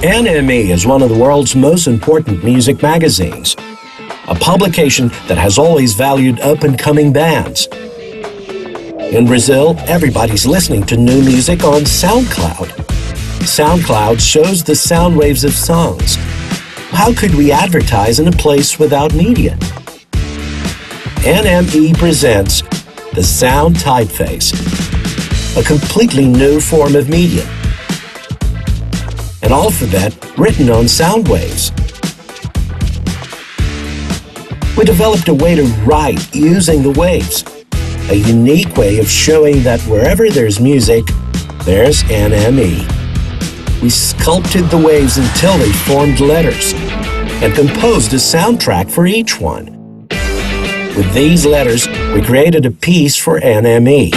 NME is one of the world's most important music magazines, a publication that has always valued up-and-coming bands. In Brazil, everybody's listening to new music on SoundCloud. SoundCloud shows the sound waves of songs. How could we advertise in a place without media? NME presents the Sound Typeface, a completely new form of media. An alphabet written on sound waves. We developed a way to write using the waves, a unique way of showing that wherever there's music, there's NME. We sculpted the waves until they formed letters and composed a soundtrack for each one. With these letters, we created a piece for NME.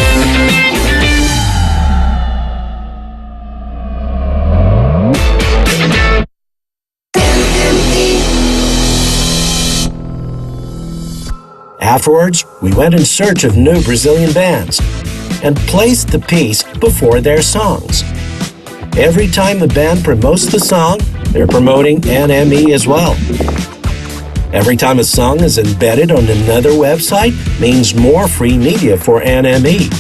Afterwards, we went in search of new Brazilian bands and placed the piece before their songs. Every time a band promotes the song, they're promoting NME as well. Every time a song is embedded on another website means more free media for NME.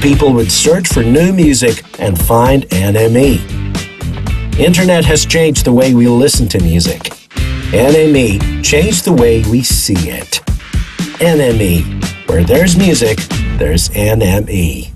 People would search for new music and find NME. Internet has changed the way we listen to music. NME changed the way we see it. NME. Where there's music, there's NME.